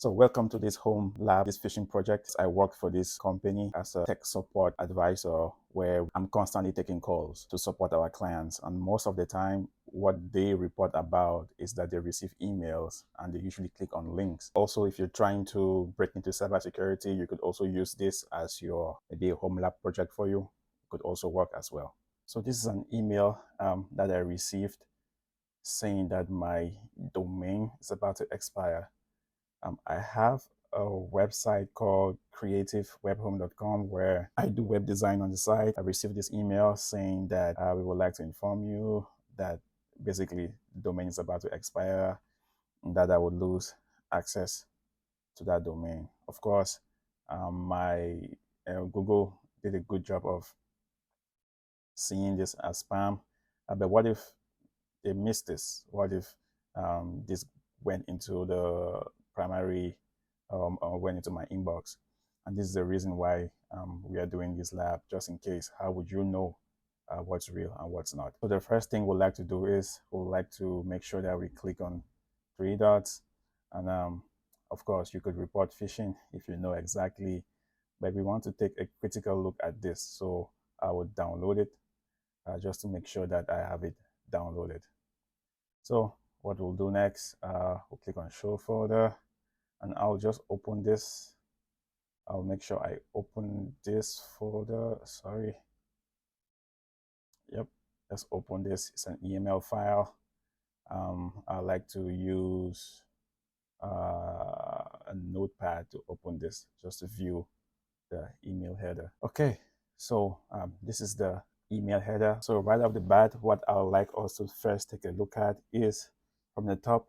So welcome to this home lab, this phishing project. I work for this company as a tech support advisor where I'm constantly taking calls to support our clients. And most of the time, what they report about is that they receive emails and they usually click on links. Also, if you're trying to break into cybersecurity, you could also use this as your maybe a home lab project for you. It could also work as well. So this is an email that I received saying that my domain is about to expire. I have a website called creativewebhome.com where I do web design on the site. I received this email saying that we would like to inform you that basically the domain is about to expire and that I would lose access to that domain. Of course, my Google did a good job of seeing this as spam. But what if they missed this? What if this went into the primary or went into my inbox? And this is the reason why we are doing this lab, just in case. How would you know what's real and what's not? So the first thing we'd like to do is we'd like to make sure that we click on three dots. And of course, you could report phishing if you know exactly, but we want to take a critical look at this. So I would download it just to make sure that I have it downloaded. So what we'll do next, we'll click on show folder and I'll just open this. I'll make sure I open this folder. Sorry. Yep, let's open this. It's an EML file. I like to use a notepad to open this just to view the email header. Okay, so this is the email header. So right off the bat, what I would like us to first take a look at is from the top,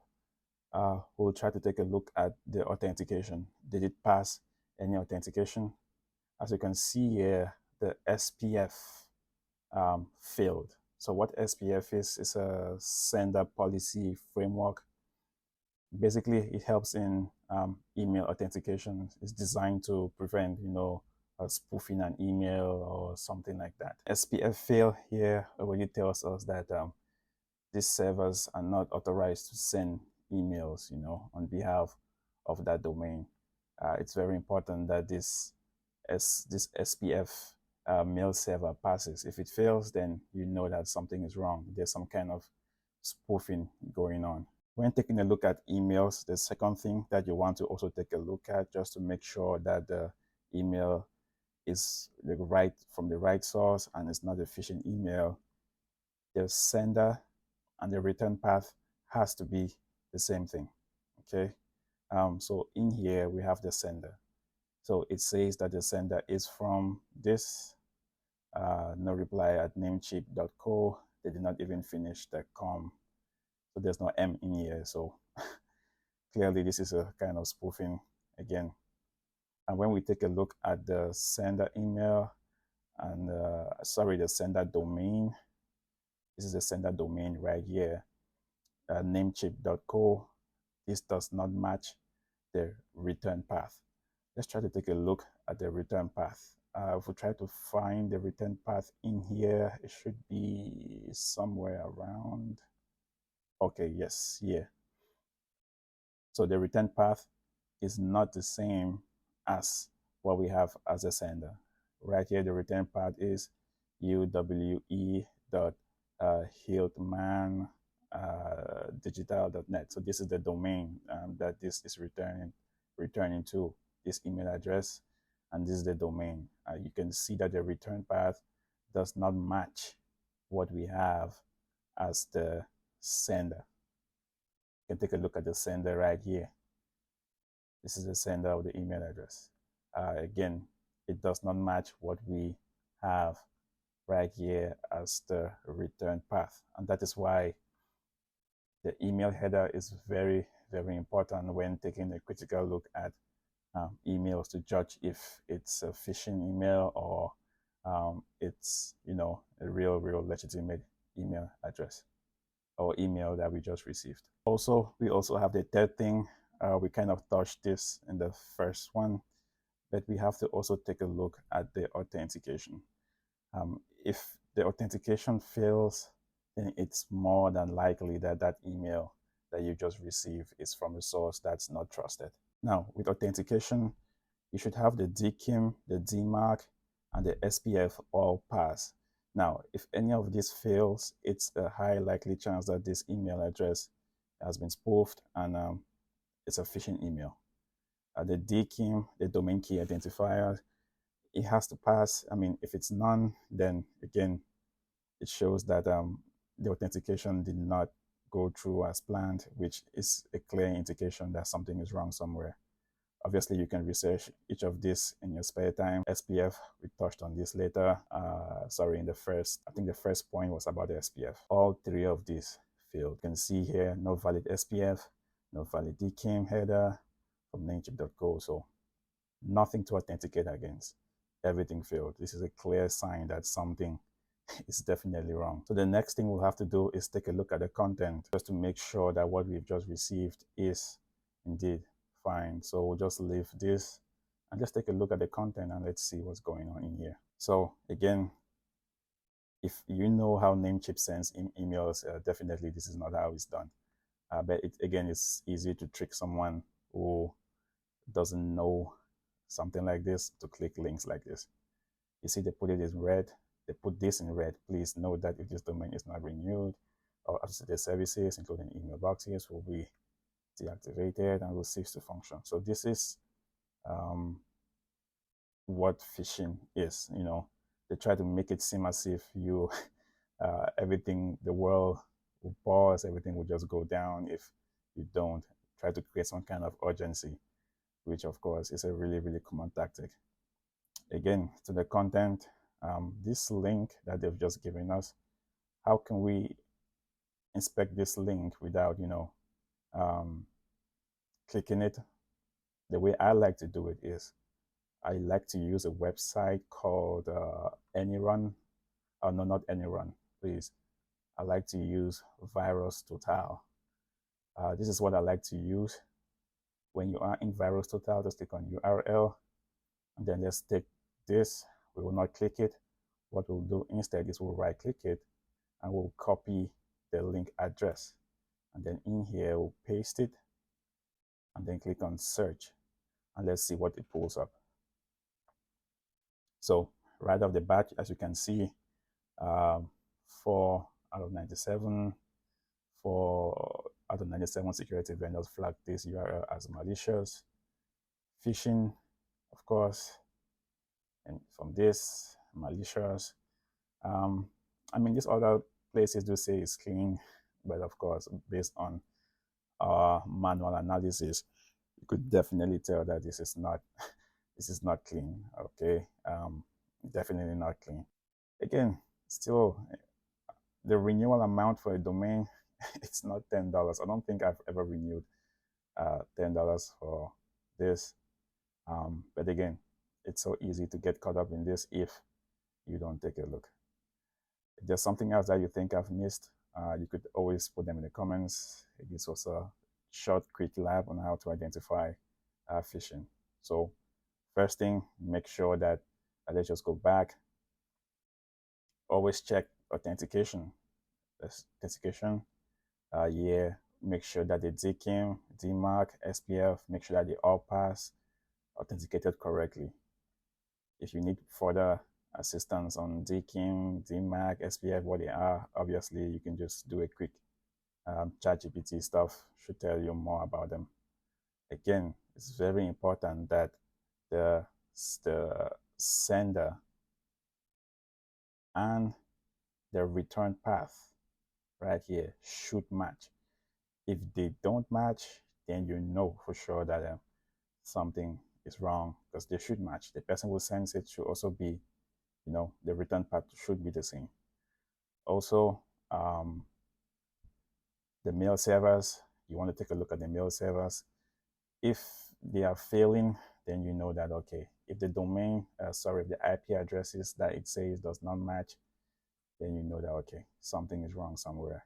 we'll try to take a look at the authentication. Did it pass any authentication? As you can see here, the SPF failed. So what SPF is a sender policy framework. Basically, it helps in email authentication. It's designed to prevent, spoofing an email or something like that. SPF fail here already tells us that these servers are not authorized to send emails, on behalf of that domain. It's very important that this SPF mail server passes. If it fails, then you know that something is wrong. There's some kind of spoofing going on. When taking a look at emails, the second thing that you want to also take a look at, just to make sure that the email is from the right source and it's not a phishing email, the sender and the return path has to be the same thing. Okay, so in here we have the sender. So it says that the sender is from this no reply at namecheap.co. They did not even finish the com. So there's no M in here. So clearly this is a kind of spoofing again. And when we take a look at the sender email and the sender domain, this is the sender domain right here, namecheap.co. This does not match the return path. Let's try to take a look at the return path. If we try to find the return path in here, it should be somewhere around. Okay, yes, here. So the return path is not the same as what we have as a sender. Right here, the return path is uwe.hildman digital.net. So this is the domain that this is returning to, this email address, and this is the domain. You can see that the return path does not match what we have as the sender. You can take a look at the sender right here. This is the sender of the email address. Again, it does not match what we have right here as the return path. And that is why the email header is very, very important when taking a critical look at emails to judge if it's a phishing email or it's, a real legitimate email address or email that we just received. Also, we also have the third thing. We kind of touched this in the first one, but we have to also take a look at the authentication. If the authentication fails, then it's more than likely that that email that you just received is from a source that's not trusted. Now, with authentication, you should have the DKIM, the DMARC, and the SPF all pass. Now, if any of these fails, it's a high likely chance that this email address has been spoofed and it's a phishing email. The DKIM, the domain key identifier, it has to pass. I mean, if it's none, then again, it shows that the authentication did not go through as planned, which is a clear indication that something is wrong somewhere. Obviously, you can research each of these in your spare time. SPF, we touched on this later. Sorry, I think the first point was about the SPF. All three of these failed. You can see here, no valid SPF, no valid DKIM header from Namecheap.co. So nothing to authenticate against. Everything failed. This is a clear sign that something is definitely wrong. So the next thing we'll have to do is take a look at the content just to make sure that what we've just received is indeed fine. So we'll just leave this and just take a look at the content and let's see what's going on in here. So again, if you know how Namecheap sends emails, definitely this is not how it's done. But again, it's easy to trick someone who doesn't know something like this to click links like this. You see they put it in red. They put this in red. Please note that if this domain is not renewed, or associated services, including email boxes, will be deactivated and will cease to function. So this is what phishing is. You know, they try to make it seem as if you everything, the world will pause, everything will just go down if you don't try to create some kind of urgency, which of course is a really, really common tactic. Again, to the content, this link that they've just given us, how can we inspect this link without, clicking it? The way I like to do it is I like to use a website called AnyRun. Oh, no, not AnyRun, please. I like to use VirusTotal. This is what I like to use. When you are in VirusTotal, just click on URL, and then let's take this. We will not click it. What we'll do instead is we'll right click it and we'll copy the link address. And then in here, we'll paste it and then click on search. And let's see what it pulls up. So right off the bat, as you can see, 4 out of 97, 4 out of 97 security vendors flagged this URL as malicious. Phishing, of course, and from this, malicious. I mean, these other places do say it's clean, but of course, based on manual analysis, you could definitely tell that this is not this is not clean. Okay, definitely not clean. Again, still the renewal amount for a domain, it's not $10. I don't think I've ever renewed $10 for this. But again, it's so easy to get caught up in this if you don't take a look. If there's something else that you think I've missed, you could always put them in the comments. This was a short, quick lab on how to identify phishing. So first thing, make sure that, let's just go back. Always check authentication. Authentication, yeah, make sure that the DKIM, DMARC, SPF, make sure that they all pass, authenticated correctly. If you need further assistance on DKIM, DMARC, SPF, what they are, obviously you can just do a quick ChatGPT stuff, should tell you more about them. Again, it's very important that the sender and the return path right here should match. If they don't match, then you know for sure that something is wrong, because they should match. The person who sends it should also be, the return path should be the same. Also, the mail servers, you want to take a look at the mail servers. If they are failing, then you know that, okay, if the domain, if the IP addresses that it says does not match, then you know that, okay, something is wrong somewhere.